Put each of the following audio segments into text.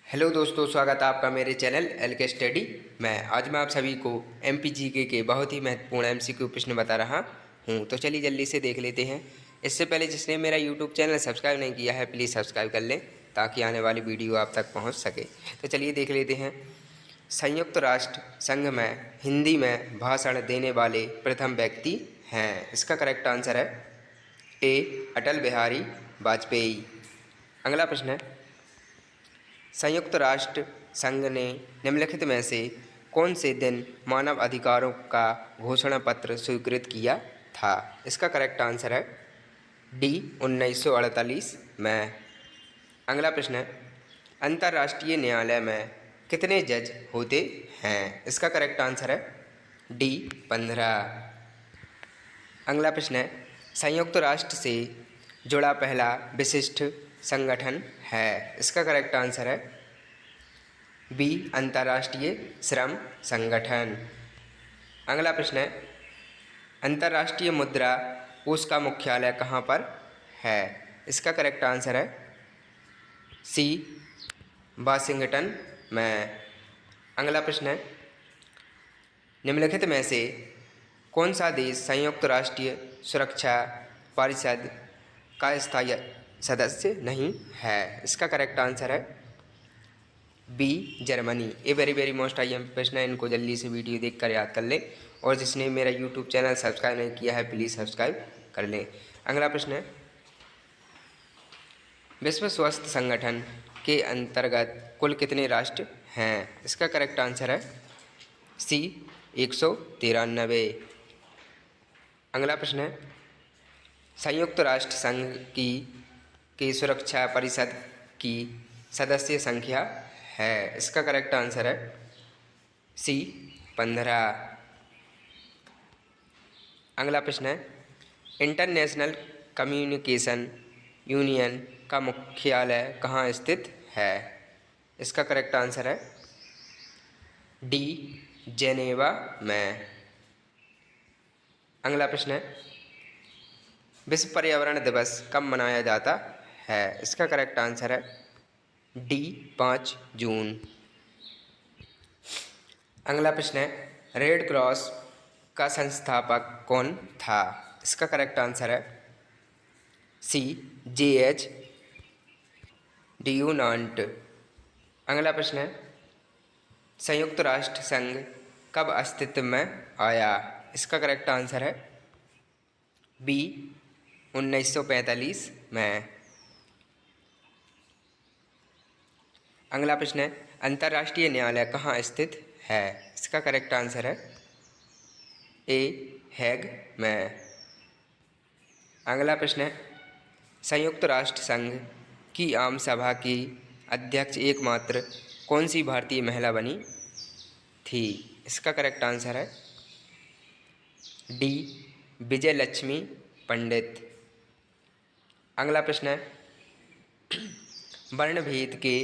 Hello दोस्तों, स्वागत है आपका मेरे चैनल एलके स्टडी में। आज मैं आप सभी को एमपीजीके के बहुत ही महत्वपूर्ण एमसीक्यू प्रश्न बता रहा हूं। तो चलिए जल्दी से देख लेते हैं। इससे पहले जिसने मेरा यूट्यूब चैनल सब्सक्राइब नहीं किया है प्लीज़ सब्सक्राइब कर लें ताकि आने वाली वीडियो आप तक पहुंच सके। तो चलिए देख लेते हैं। संयुक्त राष्ट्र संघ में हिंदी में भाषण देने वाले प्रथम व्यक्ति हैं। इसका करेक्ट आंसर है ए अटल बिहारी वाजपेयी। अगला प्रश्न है, संयुक्त राष्ट्र संघ ने निम्नलिखित में से कौन से दिन मानव अधिकारों का घोषणा पत्र स्वीकृत किया था? इसका करेक्ट आंसर है डी 1948 में। अगला प्रश्न है, अंतर्राष्ट्रीय न्यायालय में कितने जज होते हैं? इसका करेक्ट आंसर है डी 15। अगला प्रश्न है, संयुक्त राष्ट्र से जुड़ा पहला विशिष्ट संगठन है? इसका करेक्ट आंसर है बी अंतर्राष्ट्रीय श्रम संगठन। अगला प्रश्न है, अंतर्राष्ट्रीय मुद्रा कोष का मुख्यालय कहाँ पर है? इसका करेक्ट आंसर है सी वाशिंगटन में। अगला प्रश्न है, निम्नलिखित में से कौन सा देश संयुक्त राष्ट्रीय सुरक्षा परिषद का स्थायी सदस्य नहीं है? इसका करेक्ट आंसर है B Germany. A very most आई प्रश्न है, इनको जल्दी से वीडियो देखकर याद कर लें। और जिसने मेरा यूट्यूब चैनल सब्सक्राइब नहीं किया है प्लीज़ सब्सक्राइब कर लें। अगला प्रश्न है, विश्व स्वास्थ्य संगठन के अंतर्गत कुल कितने राष्ट्र हैं? इसका करेक्ट आंसर है सी 193। अगला प्रश्न है, संयुक्त राष्ट्र संघ की सुरक्षा परिषद की सदस्य संख्या है? इसका करेक्ट आंसर है सी 15। अगला प्रश्न है, इंटरनेशनल कम्युनिकेशन यूनियन का मुख्यालय कहाँ स्थित है? इसका करेक्ट आंसर है डी जेनेवा में। अगला प्रश्न है, विश्व पर्यावरण दिवस कब मनाया जाता है? इसका करेक्ट आंसर है डी 5 जून। अगला प्रश्न है, रेड क्रॉस का संस्थापक कौन था? इसका करेक्ट आंसर है सी JH ड्यूनांट। अगला प्रश्न है, संयुक्त राष्ट्र संघ कब अस्तित्व में आया? इसका करेक्ट आंसर है बी 1945 में। अगला प्रश्न है, अंतर्राष्ट्रीय न्यायालय कहाँ स्थित है? इसका करेक्ट आंसर है ए हैग में। अगला प्रश्न है, संयुक्त राष्ट्र संघ की आम सभा की अध्यक्ष एकमात्र कौन सी भारतीय महिला बनी थी? इसका करेक्ट आंसर है डी विजय लक्ष्मी पंडित। अगला प्रश्न है, वर्णभेद के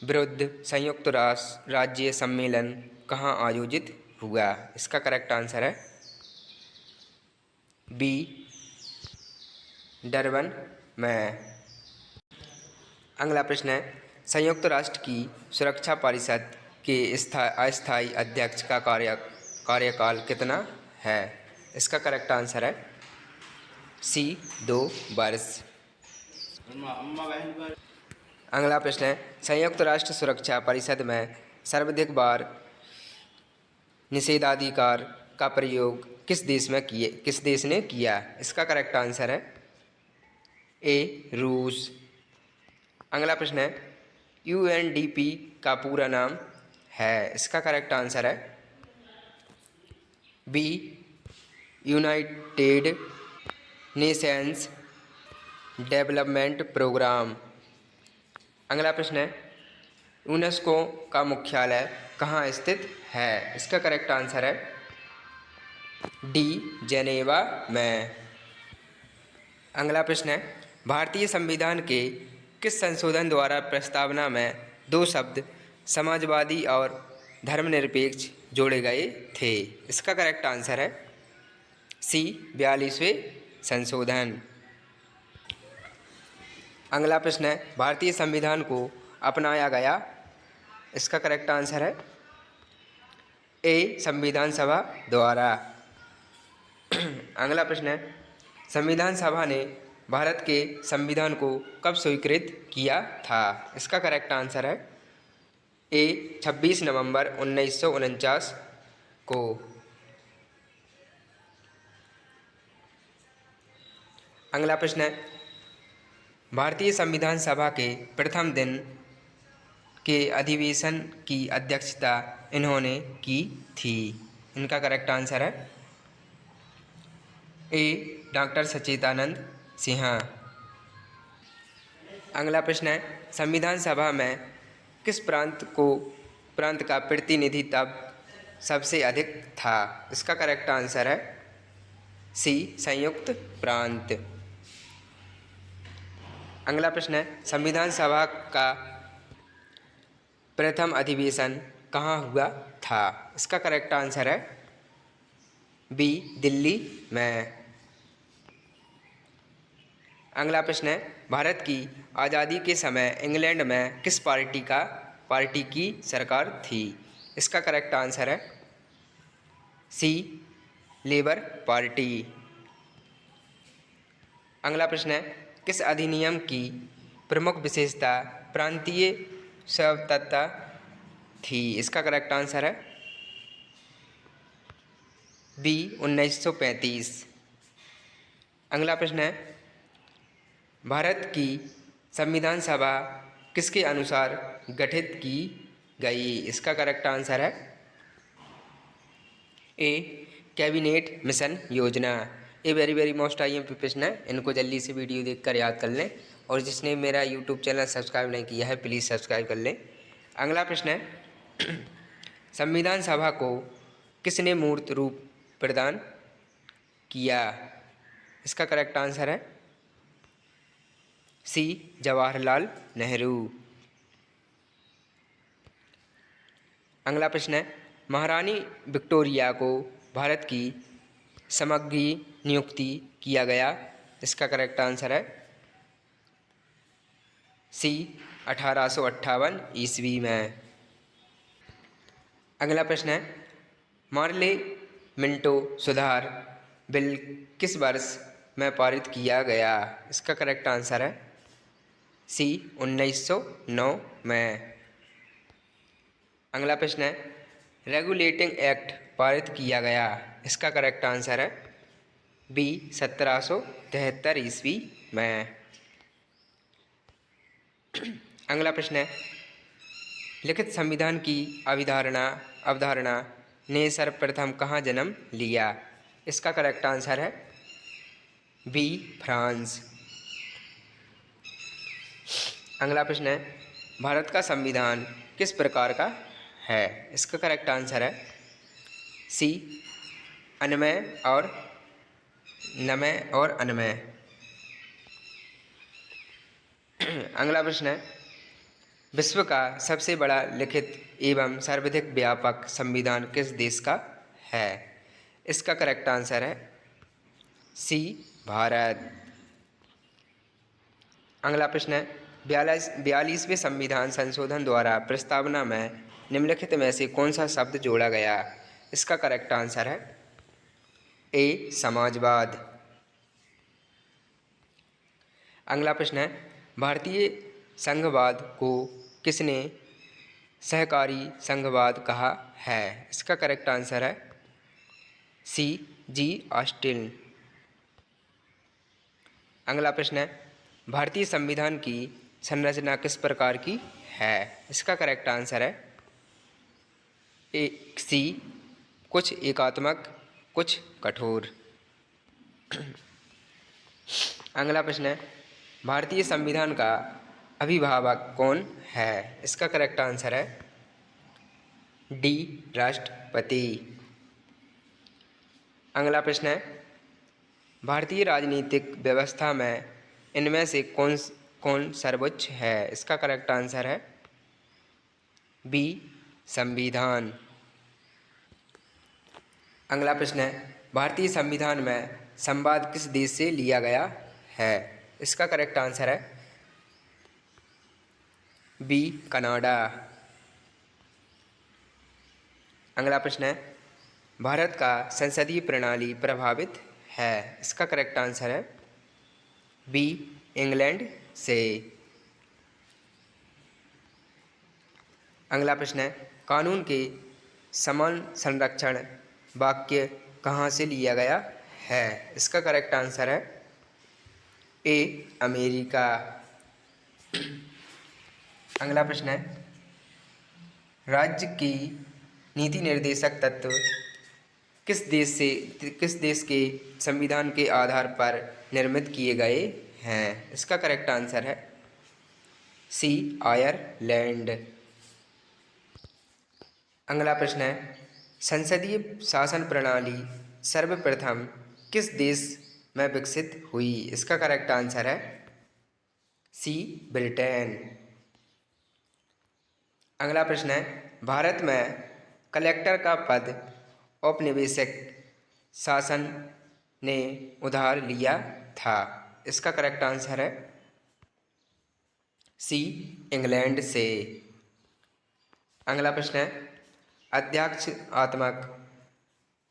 विरुद्ध संयुक्त राष्ट्र राज्य सम्मेलन कहाँ आयोजित हुआ? इसका करेक्ट आंसर है बी डरबन में। अगला प्रश्न है, संयुक्त राष्ट्र की सुरक्षा परिषद के अस्थायी अध्यक्ष का कार्यकाल कितना है? इसका करेक्ट आंसर है सी 2 वर्ष। अगला प्रश्न है, संयुक्त राष्ट्र सुरक्षा परिषद में सर्वाधिक बार निषेधाधिकार का प्रयोग किस देश ने किया? इसका करेक्ट आंसर है ए रूस। अगला प्रश्न है, UNDP का पूरा नाम है? इसका करेक्ट आंसर है B United Nations Development Programme. अगला प्रश्न है, यूनेस्को का मुख्यालय कहाँ स्थित है? इसका करेक्ट आंसर है डी जेनेवा में। अगला प्रश्न है, भारतीय संविधान के किस संशोधन द्वारा प्रस्तावना में दो शब्द समाजवादी और धर्मनिरपेक्ष जोड़े गए थे? इसका करेक्ट आंसर है सी 42वें संशोधन। अगला प्रश्न है, भारतीय संविधान को अपनाया गया इसका करेक्ट आंसर है ए संविधान सभा द्वारा। अगला प्रश्न है, संविधान सभा ने भारत के संविधान को कब स्वीकृत किया था? इसका करेक्ट आंसर है ए 26 नवंबर 1949 को। अगला प्रश्न है, भारतीय संविधान सभा के प्रथम दिन के अधिवेशन की अध्यक्षता इन्होंने की थी। इनका करेक्ट आंसर है ए डॉक्टर सच्चिदानंद सिन्हा। अगला प्रश्न है, संविधान सभा में किस प्रांत का प्रतिनिधि तब सबसे अधिक था? इसका करेक्ट आंसर है सी संयुक्त प्रांत। अगला प्रश्न है, संविधान सभा का प्रथम अधिवेशन कहाँ हुआ था? इसका करेक्ट आंसर है बी दिल्ली में। अगला प्रश्न है, भारत की आज़ादी के समय इंग्लैंड में किस पार्टी की सरकार थी? इसका करेक्ट आंसर है सी लेबर पार्टी। अगला प्रश्न है, किस अधिनियम की प्रमुख विशेषता प्रांतीय स्वायत्तता थी? इसका करेक्ट आंसर है बी 1935। अगला प्रश्न है, भारत की संविधान सभा किसके अनुसार गठित की गई? इसका करेक्ट आंसर है ए कैबिनेट मिशन योजना। ये वेरी मोस्ट IMP प्रश्न है, इनको जल्दी से वीडियो देखकर याद कर लें, और जिसने मेरा यूट्यूब चैनल सब्सक्राइब नहीं किया है प्लीज़ सब्सक्राइब कर लें। अगला प्रश्न है, संविधान सभा को किसने मूर्त रूप प्रदान किया? इसका करेक्ट आंसर है सी जवाहरलाल नेहरू। अगला प्रश्न है, महारानी विक्टोरिया को भारत की समग्री नियुक्ति किया गया? इसका करेक्ट आंसर है सी 1858 ईस्वी में। अगला प्रश्न है, मार्ले मिंटो सुधार बिल किस वर्ष में पारित किया गया? इसका करेक्ट आंसर है सी 1909 में। अगला प्रश्न है, रेगुलेटिंग एक्ट पारित किया गया? इसका करेक्ट आंसर है बी 1773 ईस्वी में। अगला प्रश्न है, लिखित संविधान की अवधारणा ने सर्वप्रथम कहाँ जन्म लिया? इसका करेक्ट आंसर है बी फ्रांस। अगला प्रश्न है, भारत का संविधान किस प्रकार का है? इसका करेक्ट आंसर है सी अन्वय और नमय और अन्वय। अगला प्रश्न है, विश्व का सबसे बड़ा लिखित एवं सर्वाधिक व्यापक संविधान किस देश का है? इसका करेक्ट आंसर है सी भारत। अगला प्रश्न है, 42वें संविधान संशोधन द्वारा प्रस्तावना में निम्नलिखित में से कौन सा शब्द जोड़ा गया? इसका करेक्ट आंसर है ए समाजवाद। अगला प्रश्न है, भारतीय संघवाद को किसने सहकारी संघवाद कहा है? इसका करेक्ट आंसर है सी जी ऑस्टिन। अगला प्रश्न है, भारतीय संविधान की संरचना किस प्रकार की है? इसका करेक्ट आंसर है ए सी कुछ एकात्मक कुछ कठोर। अगला प्रश्न है, भारतीय संविधान का अभिभावक कौन है? इसका करेक्ट आंसर है डी राष्ट्रपति। अगला प्रश्न है, भारतीय राजनीतिक व्यवस्था में इनमें से कौन सर्वोच्च है? इसका करेक्ट आंसर है बी संविधान। अगला प्रश्न है, भारतीय संविधान में संवाद किस देश से लिया गया है? इसका करेक्ट आंसर है बी कनाडा। अगला प्रश्न है, भारत का संसदीय प्रणाली प्रभावित है। इसका करेक्ट आंसर है बी, इंग्लैंड से। अगला प्रश्न है, कानून के समान संरक्षण वाक्य कहाँ से लिया गया है। इसका करेक्ट आंसर है ए, अमेरिका। अगला प्रश्न है, राज्य की नीति निर्देशक तत्व किस देश के संविधान के आधार पर निर्मित किए गए हैं। इसका करेक्ट आंसर है सी, आयरलैंड। अगला प्रश्न है, संसदीय शासन प्रणाली सर्वप्रथम किस देश में विकसित हुई। इसका करेक्ट आंसर है सी, ब्रिटेन। अगला प्रश्न है, भारत में कलेक्टर का पद औपनिवेशिक शासन ने उधार लिया था। इसका करेक्ट आंसर है सी, इंग्लैंड से। अगला प्रश्न है, अध्यक्षात्मक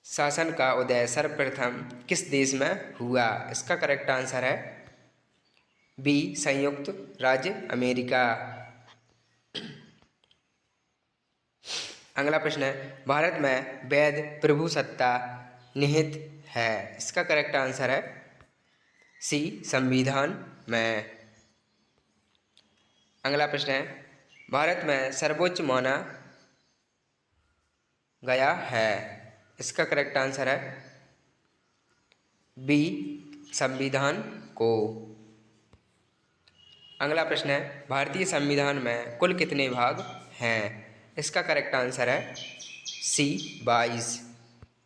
शासन का उदय सर्वप्रथम किस देश में हुआ। इसका करेक्ट आंसर है बी, संयुक्त राज्य अमेरिका। अगला प्रश्न है, भारत में वैध प्रभुसत्ता निहित है। इसका करेक्ट आंसर है सी, संविधान में। अगला प्रश्न है, भारत में सर्वोच्च माना गया है। इसका करेक्ट आंसर है बी, संविधान को। अगला प्रश्न है, भारतीय संविधान में कुल कितने भाग हैं। इसका करेक्ट आंसर है सी, 22।